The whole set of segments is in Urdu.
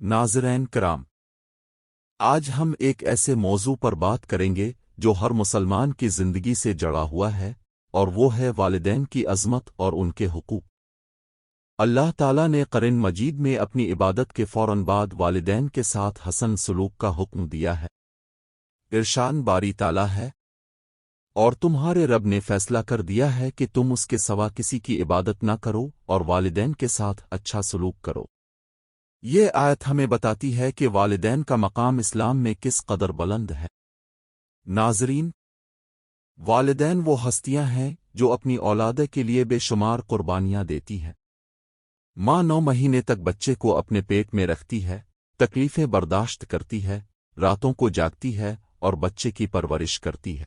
ناظرین کرام، آج ہم ایک ایسے موضوع پر بات کریں گے جو ہر مسلمان کی زندگی سے جڑا ہوا ہے، اور وہ ہے والدین کی عظمت اور ان کے حقوق۔ اللہ تعالیٰ نے قرآن مجید میں اپنی عبادت کے فوراً بعد والدین کے ساتھ حسن سلوک کا حکم دیا ہے۔ ارشاد باری تعالیٰ ہے، اور تمہارے رب نے فیصلہ کر دیا ہے کہ تم اس کے سوا کسی کی عبادت نہ کرو اور والدین کے ساتھ اچھا سلوک کرو۔ یہ آیت ہمیں بتاتی ہے کہ والدین کا مقام اسلام میں کس قدر بلند ہے۔ ناظرین، والدین وہ ہستیاں ہیں جو اپنی اولاد کے لیے بے شمار قربانیاں دیتی ہیں۔ ماں 9 مہینے تک بچے کو اپنے پیٹ میں رکھتی ہے، تکلیفیں برداشت کرتی ہے، راتوں کو جاگتی ہے اور بچے کی پرورش کرتی ہے۔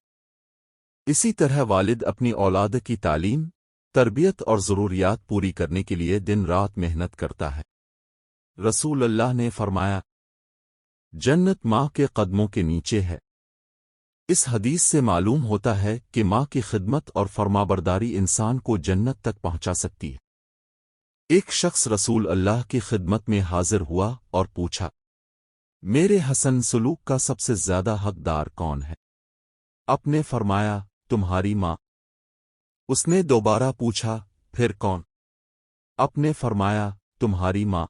اسی طرح والد اپنی اولاد کی تعلیم، تربیت اور ضروریات پوری کرنے کے لیے دن رات محنت کرتا ہے۔ رسول اللہ نے فرمایا، جنت ماں کے قدموں کے نیچے ہے۔ اس حدیث سے معلوم ہوتا ہے کہ ماں کی خدمت اور فرمانبرداری انسان کو جنت تک پہنچا سکتی ہے۔ ایک شخص رسول اللہ کی خدمت میں حاضر ہوا اور پوچھا، میرے حسن سلوک کا سب سے زیادہ حقدار کون ہے؟ آپ نے فرمایا، تمہاری ماں۔ اس نے دوبارہ پوچھا، پھر کون؟ آپ نے فرمایا، تمہاری ماں۔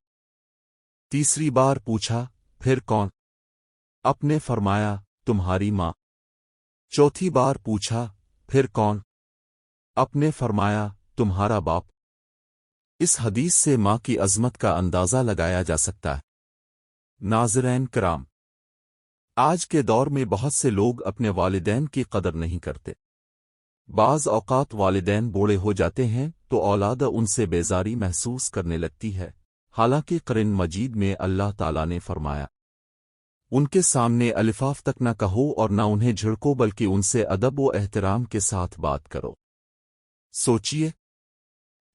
تیسری بار پوچھا، پھر کون؟ آپ نے فرمایا، تمہاری ماں۔ چوتھی بار پوچھا، پھر کون؟ آپ نے فرمایا، تمہارا باپ۔ اس حدیث سے ماں کی عظمت کا اندازہ لگایا جا سکتا ہے۔ ناظرین کرام، آج کے دور میں بہت سے لوگ اپنے والدین کی قدر نہیں کرتے۔ بعض اوقات والدین بوڑھے ہو جاتے ہیں تو اولاد ان سے بیزاری محسوس کرنے لگتی ہے، حالانکہ قرآن مجید میں اللہ تعالیٰ نے فرمایا، ان کے سامنے الفاف تک نہ کہو اور نہ انہیں جھڑکو بلکہ ان سے ادب و احترام کے ساتھ بات کرو۔ سوچئے،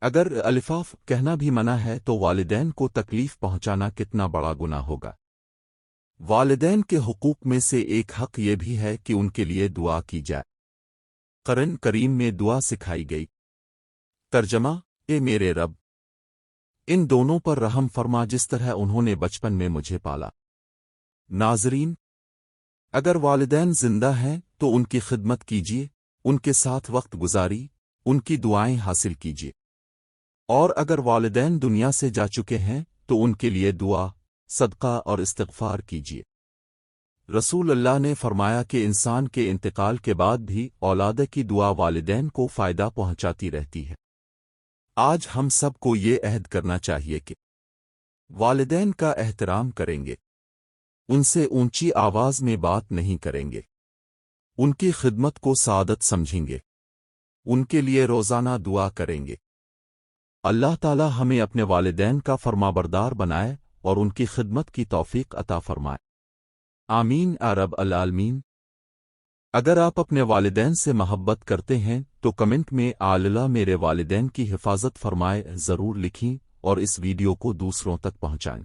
اگر الفاف کہنا بھی منع ہے تو والدین کو تکلیف پہنچانا کتنا بڑا گناہ ہوگا۔ والدین کے حقوق میں سے ایک حق یہ بھی ہے کہ ان کے لیے دعا کی جائے۔ قرآن کریم میں دعا سکھائی گئی۔ ترجمہ، اے میرے رب، ان دونوں پر رحم فرما جس طرح انہوں نے بچپن میں مجھے پالا۔ ناظرین، اگر والدین زندہ ہیں تو ان کی خدمت کیجیے، ان کے ساتھ وقت گزاری، ان کی دعائیں حاصل کیجیے، اور اگر والدین دنیا سے جا چکے ہیں تو ان کے لیے دعا، صدقہ اور استغفار کیجیے۔ رسول اللہ نے فرمایا کہ انسان کے انتقال کے بعد بھی اولاد کی دعا والدین کو فائدہ پہنچاتی رہتی ہے۔ آج ہم سب کو یہ عہد کرنا چاہیے کہ والدین کا احترام کریں گے، ان سے اونچی آواز میں بات نہیں کریں گے، ان کی خدمت کو سعادت سمجھیں گے، ان کے لیے روزانہ دعا کریں گے۔ اللہ تعالی ہمیں اپنے والدین کا فرمانبردار بنائے اور ان کی خدمت کی توفیق عطا فرمائے۔ آمین یا رب العالمین۔ اگر آپ اپنے والدین سے محبت کرتے ہیں تو کمنٹ میں اللہ میرے والدین کی حفاظت فرمائے ضرور لکھیں اور اس ویڈیو کو دوسروں تک پہنچائیں۔